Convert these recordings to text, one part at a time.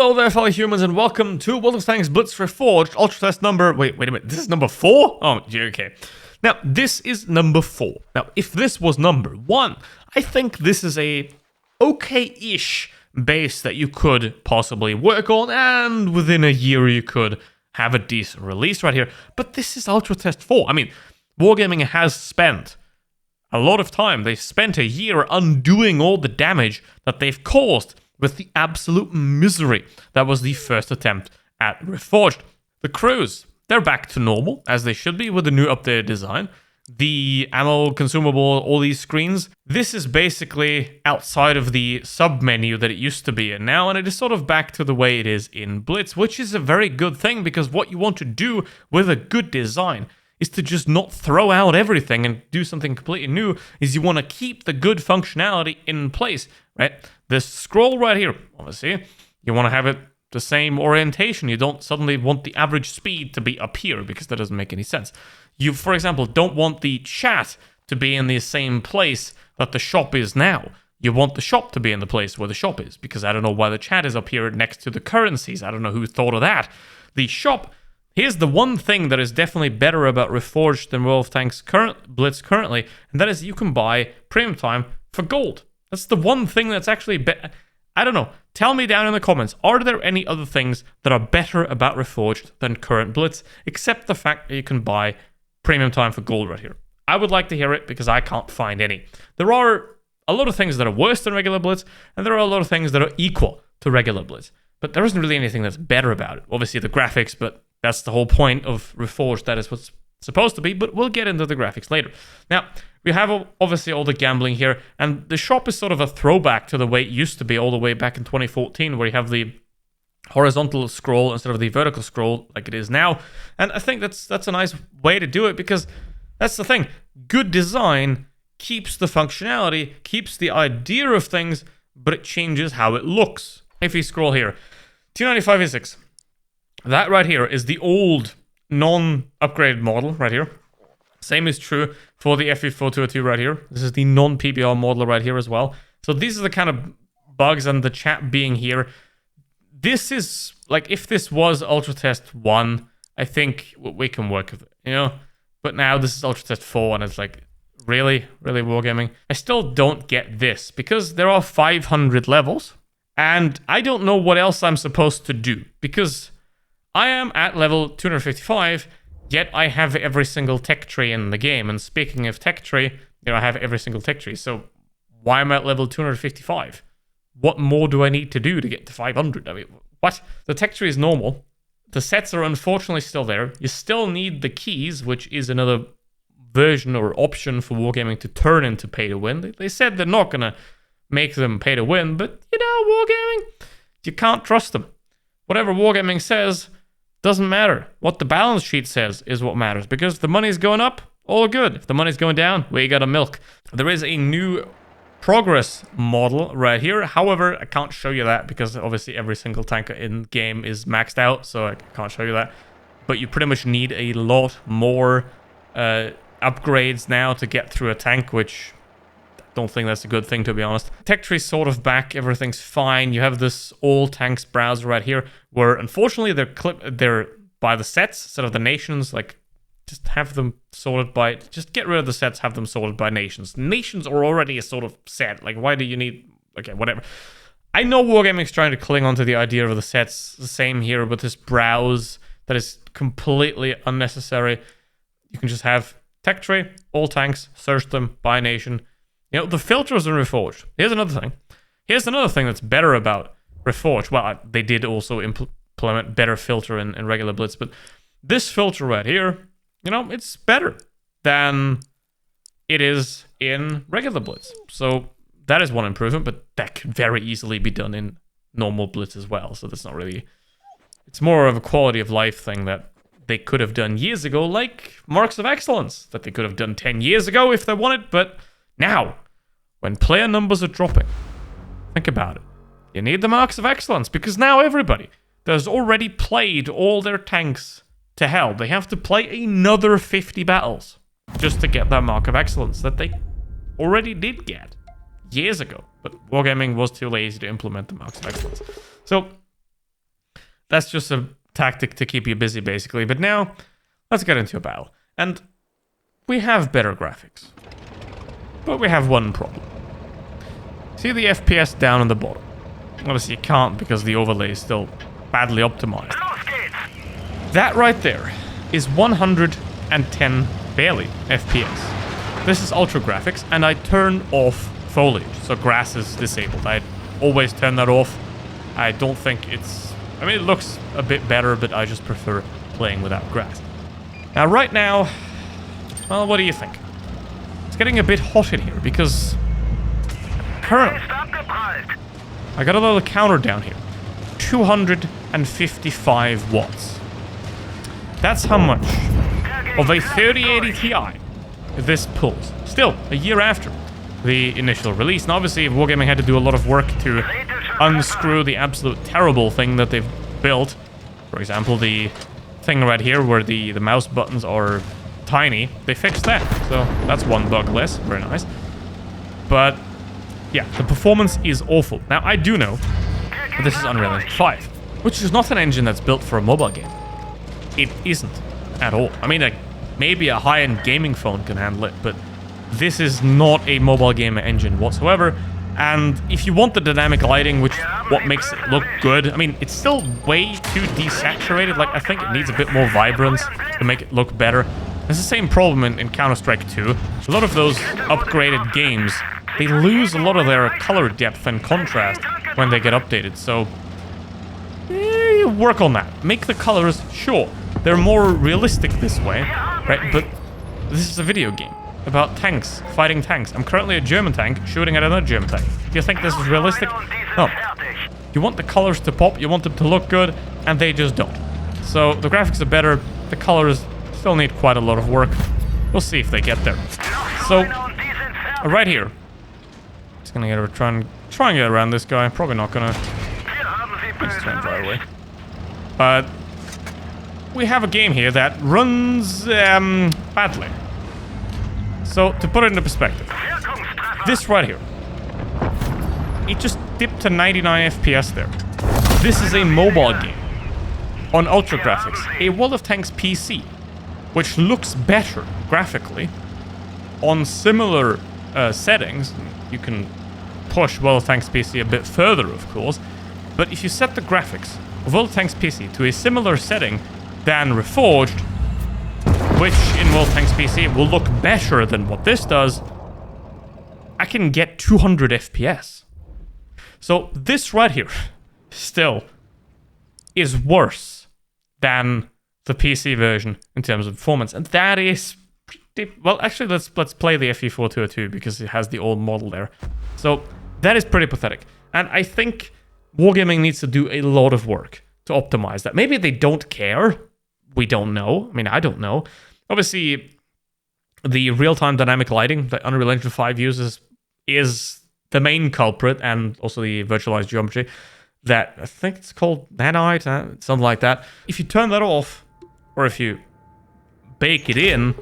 Hello there, fellow humans, and welcome to World of Tanks Blitz Reforged ULTRATEST number... Wait a minute, this is number 4? Oh, okay. Now, this is number 4. Now, if this was number 1, I think this is a okay-ish base that you could possibly work on, and within a year you could have a decent release right here. But this is ULTRATEST 4. I mean, Wargaming has spent a lot of time. They spent a year undoing all the damage that they've caused with the absolute misery that was the first attempt at Reforged. The crews, they're back to normal, as they should be, with the new updated design. The ammo, consumable, all these screens. This is basically outside of the sub-menu that it used to be in now, and it is sort of back to the way it is in Blitz, which is a very good thing, because what you want to do with a good design is to just not throw out everything and do something completely new, is you want to keep the good functionality in place, right? This scroll right here, obviously, you want to have it the same orientation. You don't suddenly want the average speed to be up here, because that doesn't make any sense. You, for example, don't want the chat to be in the same place that the shop is now. You want the shop to be in the place where the shop is, because I don't know why the chat is up here next to the currencies. I don't know who thought of that. The shop... Here's the one thing that is definitely better about Reforged than World of Tanks Blitz currently, and that is you can buy premium time for gold. That's the one thing that's actually better. I don't know. Tell me down in the comments, are there any other things that are better about Reforged than current Blitz, except the fact that you can buy premium time for gold right here? I would like to hear it, because I can't find any. There are a lot of things that are worse than regular Blitz, and there are a lot of things that are equal to regular Blitz. But there isn't really anything that's better about it. Obviously the graphics, but that's the whole point of Reforged. That is what's supposed to be, but we'll get into the graphics later. Now, we have obviously all the gambling here, and the shop is sort of a throwback to the way it used to be all the way back in 2014, where you have the horizontal scroll instead of the vertical scroll like it is now. And I think that's a nice way to do it, because that's the thing. Good design keeps the functionality, keeps the idea of things, but it changes how it looks. If you scroll here, 295 A6. That right here is the old non-upgraded model right here. Same is true for the FE4202 right here. This is the non-PBR model right here as well. So these are the kind of bugs, and the chat being here. This is, like, if this was ULTRATEST 1, I think we can work with it, you know? But now this is ULTRATEST 4, and it's like, really? Really, Wargaming? I still don't get this, because there are 500 levels, and I don't know what else I'm supposed to do, because I am at level 255, yet I have every single tech tree in the game. And speaking of tech tree, I have every single tech tree. So why am I at level 255? What more do I need to do to get to 500? I mean, what? The tech tree is normal. The sets are unfortunately still there. You still need the keys, which is another version or option for Wargaming to turn into pay to win. They said they're not going to make them pay to win, but, you know, Wargaming, you can't trust them. Whatever Wargaming says doesn't matter. What the balance sheet says is what matters, because the money's going up, all good. If the money's going down, we gotta milk. There is a new progress model right here. However, I can't show you that, because obviously every single tank in game is maxed out, so I can't show you that. But you pretty much need a lot more upgrades now to get through a tank, which I don't think that's a good thing, to be honest. Tech tree's sort of back, everything's fine. You have this all tanks browser right here, where unfortunately they're by the sets instead of the nations. Like, just have them sorted by, just get rid of the sets, have them sorted by nations. Nations are already a sort of set. Like, why do you need, okay, whatever. I know Wargaming's trying to cling onto the idea of the sets. The same here with this browse that is completely unnecessary. You can just have tech tree, all tanks, search them by nation. You know, the filters are Reforged. Here's another thing. Here's another thing that's better about Reforged. Well, they did also implement better filter in regular Blitz, but this filter right here, you know, it's better than it is in regular Blitz. So that is one improvement, but that could very easily be done in normal Blitz as well. So that's not really... It's more of a quality of life thing that they could have done years ago, like Marks of Excellence, that they could have done 10 years ago if they wanted, but... Now, when player numbers are dropping, think about it. You need the Marks of Excellence, because now everybody that's already played all their tanks to hell, they have to play another 50 battles just to get that Mark of Excellence that they already did get years ago. But Wargaming was too lazy to implement the Marks of Excellence. So that's just a tactic to keep you busy, basically. But now, let's get into a battle. And we have better graphics. But we have one problem. See the FPS down on the bottom? Obviously you can't because the overlay is still badly optimized. That right there is 110 barely FPS. This is ultra graphics, and I turn off foliage, so grass is disabled. I always turn that off. I don't think it's... I mean, it looks a bit better, but I just prefer playing without grass. Now, right now, well, what do you think? It's getting a bit hot in here because currently I got a little counter down here. 255 watts. That's how much of a 3080 Ti this pulls. Still, a year after the initial release. And obviously, Wargaming had to do a lot of work to unscrew the absolute terrible thing that they've built. For example, the thing right here where the mouse buttons are tiny. They fixed that. So that's one bug less. Very nice. But yeah, the performance is awful. Now, I do know that this is Unreal Engine 5, which is not an engine that's built for a mobile game. It isn't at all. I mean, maybe a high-end gaming phone can handle it, but this is not a mobile game engine whatsoever. And if you want the dynamic lighting, which what makes it look good, I mean, it's still way too desaturated. Like, I think it needs a bit more vibrance to make it look better. It's the same problem in Counter-Strike 2. A lot of those upgraded games, they lose a lot of their color depth and contrast when they get updated. So, work on that. Make the colors, sure, they're more realistic this way, right? But this is a video game about tanks, fighting tanks. I'm currently a German tank shooting at another German tank. Do you think this is realistic? No. You want the colors to pop, you want them to look good, and they just don't. So the graphics are better, the colors still need quite a lot of work. We'll see if they get there. So, right here. Just gonna try and get around this guy. Probably not gonna. Just try and drive away. But we have a game here that runs badly. So, to put it into perspective, this right here, it just dipped to 99 FPS there. This is a mobile game on ultra graphics, a World of Tanks PC, which looks better graphically on similar settings. You can push World of Tanks PC a bit further, of course, but if you set the graphics of World of Tanks PC to a similar setting than Reforged, which in World of Tanks PC will look better than what this does, I can get 200 FPS. So this right here still is worse than the PC version in terms of performance, and that is pretty... Well, actually, let's play the FE4 202 because it has the old model there. So that is pretty pathetic, and I think Wargaming needs to do a lot of work to optimize that. Maybe they don't care. We don't know. I mean, I don't know. Obviously, the real-time dynamic lighting that Unreal Engine 5 uses is the main culprit, and also the virtualized geometry that I think it's called nanite, something like that. If you turn that off, or if you bake it in,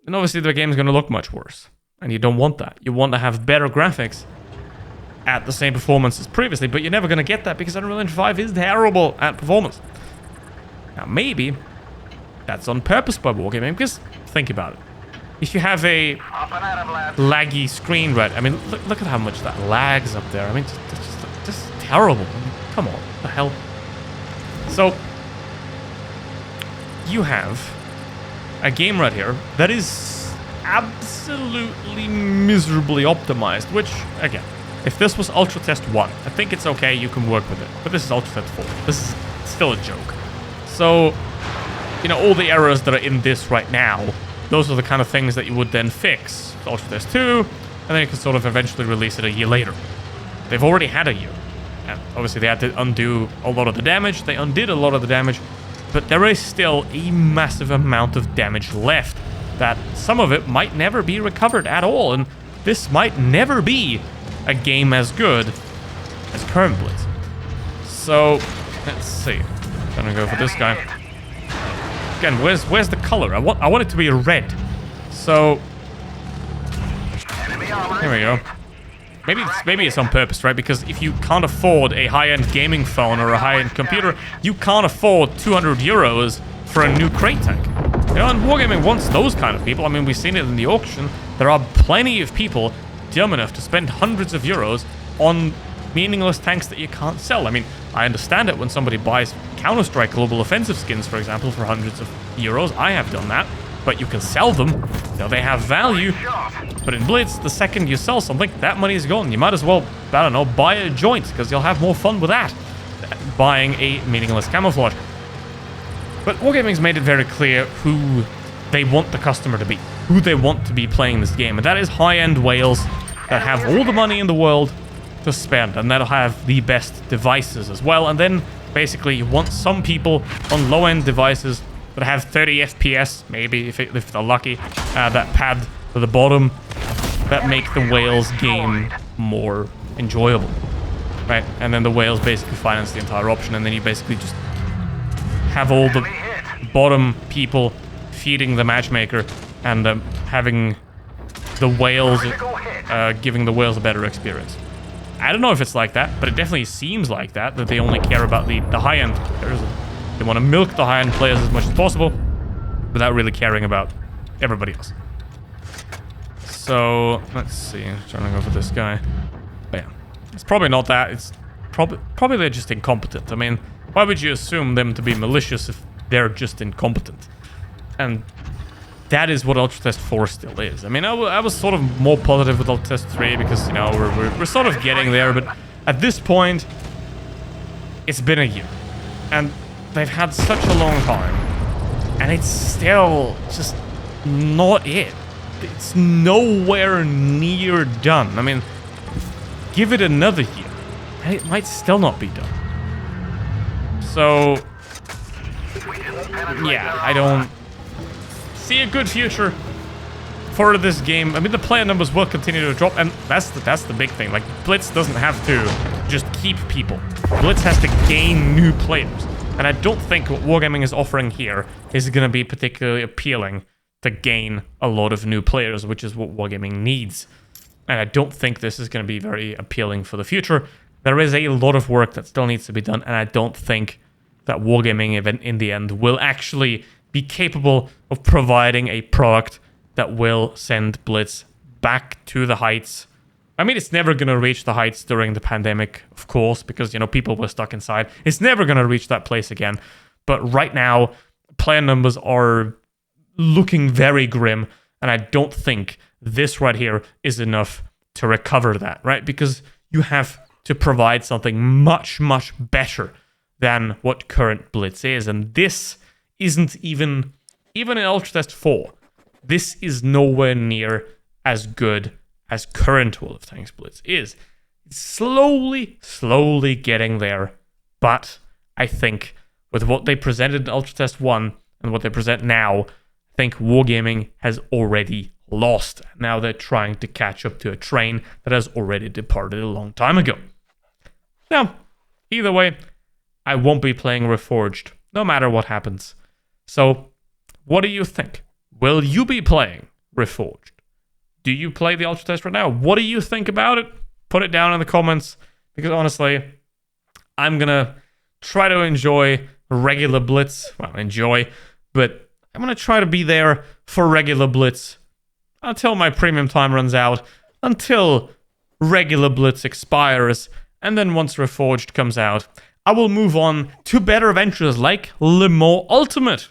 then obviously the game is going to look much worse. And you don't want that. You want to have better graphics at the same performance as previously, but you're never going to get that because Unreal Engine 5 is terrible at performance. Now, maybe that's on purpose by Wargaming, because think about it. If you have a laggy screen, right? I mean, look at how much that lags up there. I mean, just terrible. I mean, come on, what the hell? So, you have a game right here that is absolutely miserably optimized, which, again, if this was ULTRATEST 1, I think it's okay, you can work with it. But this is ULTRATEST 4. This is still a joke. So, you know, all the errors that are in this right now, those are the kind of things that you would then fix with ULTRATEST 2, and then you can sort of eventually release it a year later. They've already had a year. And obviously they had to undo a lot of the damage. They undid a lot of the damage, but there is still a massive amount of damage left that some of it might never be recovered at all, and this might never be a game as good as Current Blitz. So, let's see. I'm gonna go for this guy. Again, where's the color? I want it to be a red. So, here we go. maybe it's on purpose, right? Because if you can't afford a high-end gaming phone or a high-end computer, you can't afford 200 euros for a new crate tank. You know, and Wargaming wants those kind of people. I mean, we've seen it in the auction. There are plenty of people dumb enough to spend hundreds of euros on meaningless tanks that you can't sell. I mean, I understand it when somebody buys Counter-Strike Global Offensive skins, for example, for hundreds of euros. I have done that. But you can sell them. You know, they have value. But in Blitz, the second you sell something, that money is gone. You might as well, I don't know, buy a joint, because you'll have more fun with that than buying a meaningless camouflage. But Wargaming's made it very clear who they want the customer to be, who they want to be playing this game. And that is high-end whales that have all the money in the world to spend, and that'll have the best devices as well. And then, basically, you want some people on low-end devices that have 30 FPS, maybe, if they're lucky, that pad to the bottom, that make the whales game more enjoyable, right? And then the whales basically finance the entire option, and then you basically just have all the bottom people feeding the matchmaker and having the whales, giving the whales a better experience. I don't know if it's like that, but it definitely seems like that they only care about the high-end players. They want to milk the high-end players as much as possible without really caring about everybody else. So, let's see. I'm trying to go for this guy. But yeah, it's probably not that. It's probably they're just incompetent. I mean, why would you assume them to be malicious if they're just incompetent? And that is what ULTRATEST 4 still is. I mean, I was sort of more positive with ULTRATEST 3 because, you know, we're sort of getting there. But at this point, it's been a year. And they've had such a long time, and it's still just not it. It's nowhere near done. I mean, give it another year, and it might still not be done. So, yeah, I don't see a good future for this game. I mean, the player numbers will continue to drop, and that's the big thing. Like, Blitz doesn't have to just keep people. Blitz has to gain new players. And I don't think what Wargaming is offering here is going to be particularly appealing to gain a lot of new players, which is what Wargaming needs. And I don't think this is going to be very appealing for the future. There is a lot of work that still needs to be done, and I don't think that Wargaming in the end will actually be capable of providing a product that will send Blitz back to the heights. I mean, it's never going to reach the heights during the pandemic, of course, because, you know, people were stuck inside. It's never going to reach that place again. But right now, player numbers are looking very grim, and I don't think this right here is enough to recover that, right? Because you have to provide something much, much better than what current Blitz is. And this isn't even in ULTRATEST 4, this is nowhere near as good as current World of Tanks Blitz is. It's slowly getting there, but I think with what they presented in ULTRATEST 1 and what they present now, I think Wargaming has already lost. Now they're trying to catch up to a train that has already departed a long time ago. Now, either way, I won't be playing Reforged, no matter what happens. So, what do you think? Will you be playing Reforged? Do you play the ULTRATEST right now? What do you think about it? Put it down in the comments, because honestly, I'm gonna try to enjoy regular Blitz. Well, but I'm gonna try to be there for regular Blitz until my premium time runs out, until regular Blitz expires, and then once Reforged comes out, I will move on to better adventures like Le Mans Ultimate.